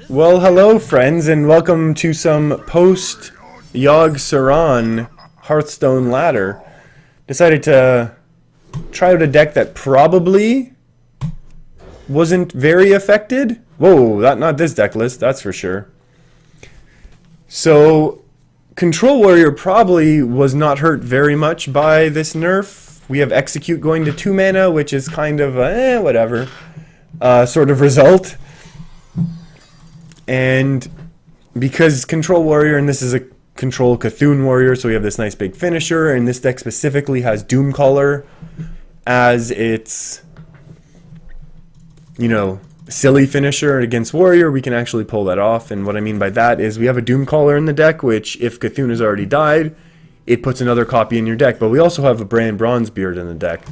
Well, hello friends, and welcome to some post-Yogg Saron Hearthstone ladder. Decided to try out a deck that probably wasn't very affected. Whoa, not this deck list, that's for sure. So, Control Warrior probably was not hurt very much by this nerf. We have Execute going to 2 mana, which is kind of a, whatever, sort of result. And because Control Warrior, and this is a Control Cthulhu Warrior, so we have this nice big finisher, and this deck specifically has Doomcaller as its, silly finisher against Warrior, we can actually pull that off. And what I mean by that is we have a Doomcaller in the deck, which if Cthulhu has already died, it puts another copy in your deck. But we also have a Bran Bronzebeard in the deck.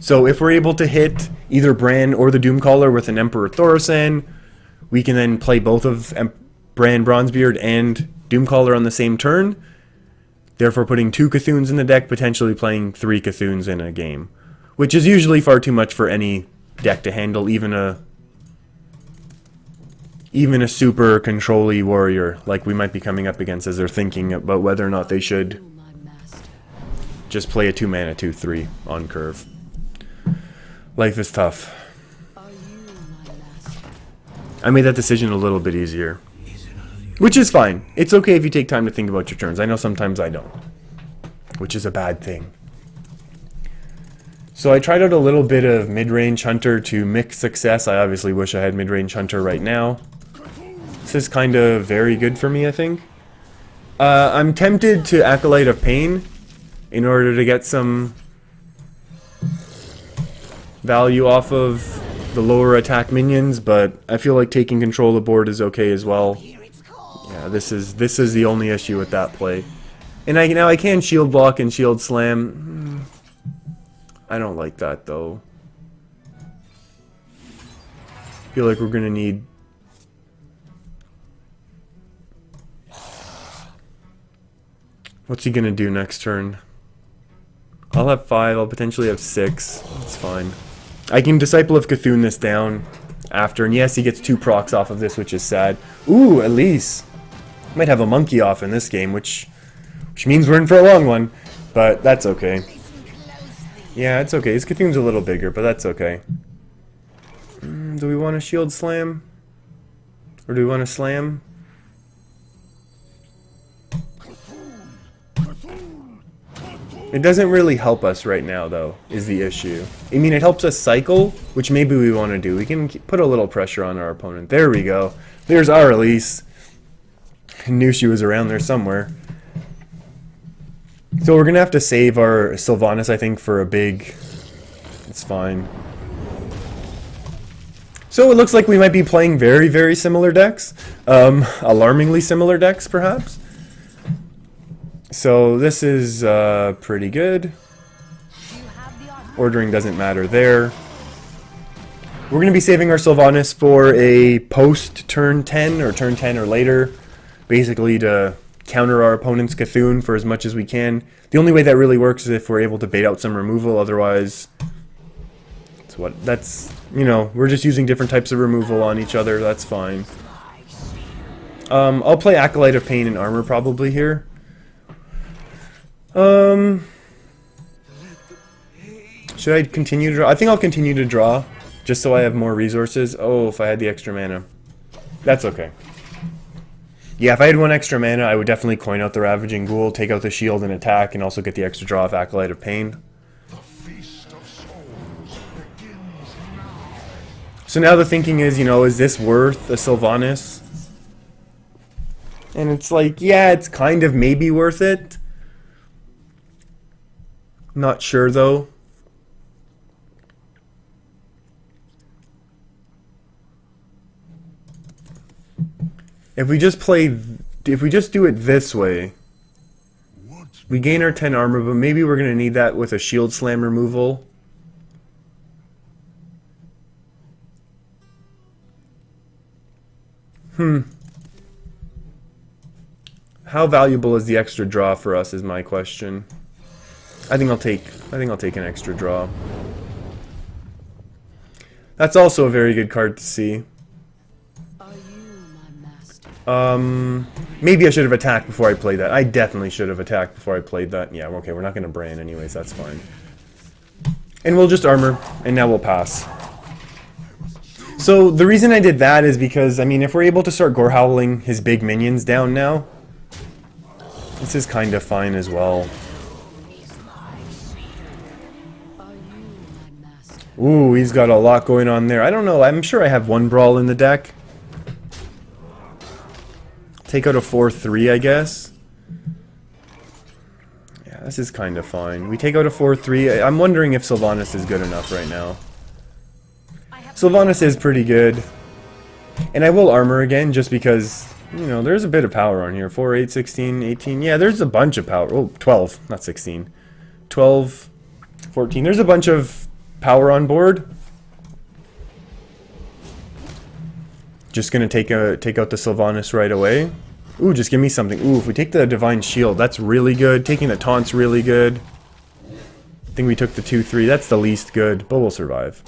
So if we're able to hit either Bran or the Doomcaller with an Emperor Thaurissan, we can then play both of Bran Bronzebeard and Doomcaller on the same turn, therefore putting 2 Cthulhus in the deck, potentially playing 3 Cthulhus in a game, which is usually far too much for any deck to handle, even a super control-y warrior like we might be coming up against, as they're thinking about whether or not they should just play a 2-mana 2/3 on curve. Life is tough. I made that decision a little bit easier, which is fine. It's okay if you take time to think about your turns. I know sometimes I don't, which is a bad thing. So I tried out a little bit of mid-range Hunter to mixed success. I obviously wish I had mid-range Hunter right now. This is kind of very good for me, I think. I'm tempted to Acolyte of Pain in order to get some value off of the lower attack minions, but I feel like taking control of the board is okay as well. Yeah, this is the only issue with that play. And now I can shield block and shield slam. I don't like that though. Feel like we're gonna need what's he gonna do next turn? I'll have 5, I'll potentially have 6. That's fine. I can Disciple of Cthulhu this down after, and yes, he gets 2 procs off of this, which is sad. Ooh, at least. Might have a monkey off in this game, which means we're in for a long one, but that's okay. Yeah, it's okay. His Cthulhu's a little bigger, but that's okay. Do we want to shield slam? Or do we want to slam? It doesn't really help us right now, though, is the issue. I mean, it helps us cycle, which maybe we want to do. We can put a little pressure on our opponent. There we go. There's our release. I knew she was around there somewhere. So we're going to have to save our Sylvanas, I think, for a big... It's fine. So it looks like we might be playing very, very similar decks. Alarmingly similar decks, perhaps. So this is pretty good. Ordering doesn't matter there. We're going to be saving our Sylvanas for a post turn 10 or turn 10 or later, basically to counter our opponent's Cthulhu for as much as we can. The only way that really works is if we're able to bait out some removal, otherwise we're just using different types of removal on each other, that's fine. I'll play Acolyte of Pain and Armor probably here. Should I continue to draw? I think I'll continue to draw, just so I have more resources. Oh, if I had the extra mana. That's okay. Yeah, if I had 1 extra mana, I would definitely coin out the Ravaging Ghoul, take out the shield and attack, and also get the extra draw of Acolyte of Pain. So now the thinking is, is this worth a Sylvanas? And it's like, yeah, it's kind of maybe worth it. Not sure though. If we just do it this way, we gain our 10 armor, but maybe we're gonna need that with a shield slam removal. How valuable is the extra draw for us is my question. I think I'll take an extra draw. That's also a very good card to see. Maybe I should have attacked before I played that. I definitely should have attacked before I played that. Yeah, okay, we're not going to Bran anyways, that's fine. And we'll just armor, and now we'll pass. So, the reason I did that is because, I mean, if we're able to start Gorehowling his big minions down now, this is kind of fine as well. Ooh, he's got a lot going on there. I don't know, I'm sure I have one Brawl in the deck. Take out a 4-3, I guess. Yeah, this is kind of fine. We take out a 4-3. I'm wondering if Sylvanas is good enough right now. Sylvanas is pretty good. And I will armor again just because, you know, there's a bit of power on here. 4, 8, 16, 18. Yeah, there's a bunch of power. Oh, 12, not 16. 12, 14. There's a bunch of power on board. Just gonna take out the Sylvanas right away. Ooh, just give me something. Ooh, if we take the Divine Shield, that's really good. Taking the Taunt's really good. I think we took the 2-3. That's the least good, but we'll survive.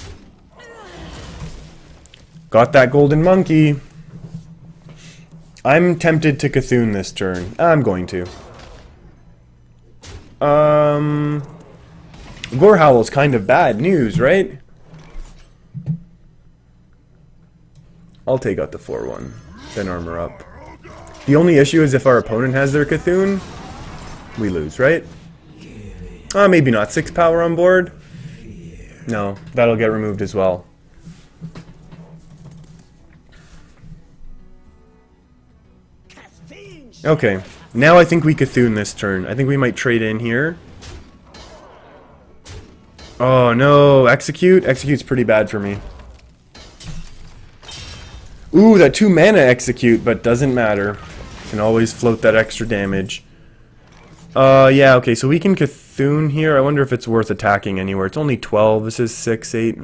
Got that Golden Monkey. I'm tempted to Cthulhu this turn. I'm going to. Gorehowl's kind of bad news, right? I'll take out the 4-1, then armor up. The only issue is if our opponent has their Cthulhu, we lose, right? Maybe not. 6 power on board? No, that'll get removed as well. Okay, now I think we Cthulhu this turn. I think we might trade in here. Oh no, Execute? Execute's pretty bad for me. Ooh, that 2 mana Execute, but doesn't matter. Can always float that extra damage. Yeah, okay, so we can Cthulhu here. I wonder if it's worth attacking anywhere. It's only 12. This is 6, 8.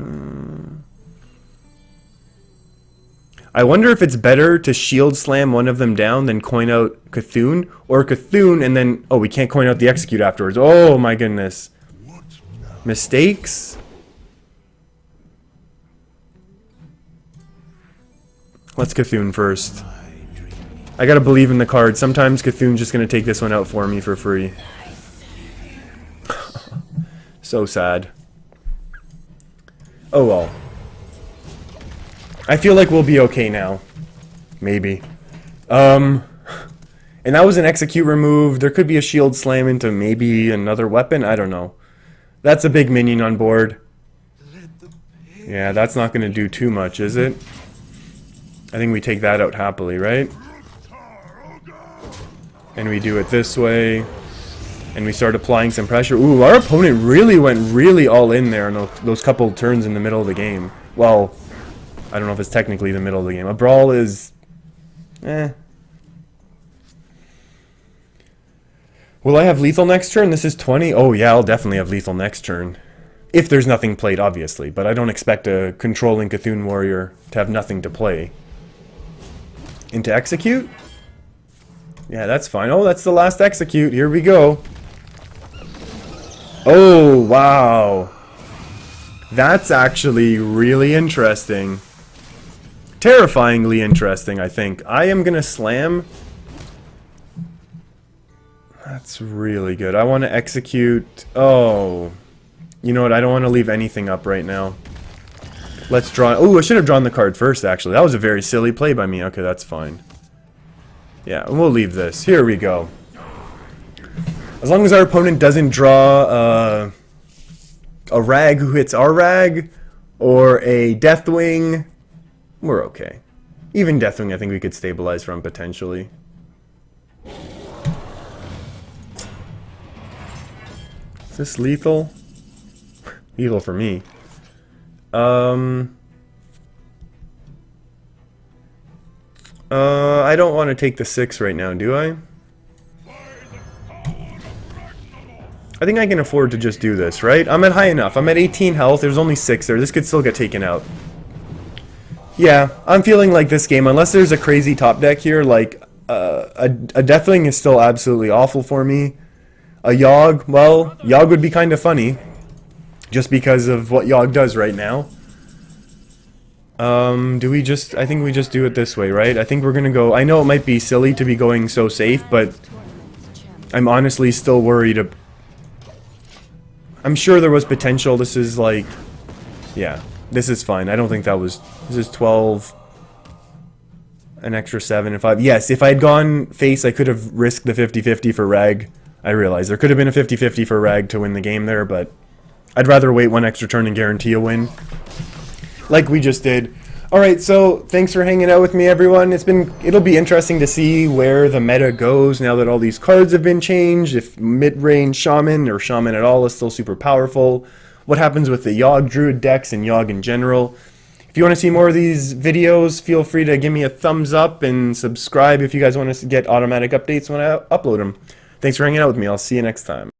I wonder if it's better to shield slam one of them down than coin out Cthulhu, or Cthulhu and then... Oh, we can't coin out the Execute afterwards. Oh my goodness. Mistakes? Let's Cthulhu first. I gotta believe in the card. Sometimes Cthulhu's just gonna take this one out for me for free. So sad. Oh well. I feel like we'll be okay now. Maybe. And that was an Execute remove. There could be a shield slam into maybe another weapon. I don't know. That's a big minion on board. Yeah, that's not gonna do too much, is it? I think we take that out happily, right? And we do it this way. And we start applying some pressure. Ooh, our opponent really went all in there in those couple turns in the middle of the game. Well, I don't know if it's technically the middle of the game. A Brawl is... Will I have lethal next turn? This is 20? Oh yeah, I'll definitely have lethal next turn. If there's nothing played, obviously. But I don't expect a controlling Cthulhu warrior to have nothing to play. Into Execute? Yeah, that's fine. Oh, that's the last Execute. Here we go. Oh, wow. That's actually really interesting. Terrifyingly interesting, I think. I am going to slam. That's really good. I want to Execute. Oh. You know what? I don't want to leave anything up right now. Let's draw. Oh, I should have drawn the card first, actually. That was a very silly play by me. Okay, that's fine. Yeah, we'll leave this. Here we go. As long as our opponent doesn't draw a rag who hits our rag, or a Deathwing, we're okay. Even Deathwing I think we could stabilize from, potentially. Is this lethal? Lethal for me. I don't want to take the 6 right now, do I? I think I can afford to just do this, right? I'm at high enough. I'm at 18 health. There's only 6 there. This could still get taken out. Yeah, I'm feeling like this game, unless there's a crazy top deck here, like a Deathwing is still absolutely awful for me. A Yogg, well, Yogg would be kind of funny, just because of what Yogg does right now. Do we just... I think we just do it this way, right? I think we're gonna go... I know it might be silly to be going so safe, but I'm honestly still worried. I'm sure there was potential. This is like... Yeah, this is fine. I don't think that was... This is 12... An extra 7 and 5. Yes, if I had gone face, I could have risked the 50-50 for Rag. I realize there could have been a 50-50 for Rag to win the game there, but I'd rather wait one extra turn and guarantee a win, like we just did. Alright, so thanks for hanging out with me, everyone. It'll be interesting to see where the meta goes now that all these cards have been changed, if mid-range Shaman or Shaman at all is still super powerful, what happens with the Yogg Druid decks and Yogg in general. If you want to see more of these videos, feel free to give me a thumbs up and subscribe if you guys want to get automatic updates when I upload them. Thanks for hanging out with me. I'll see you next time.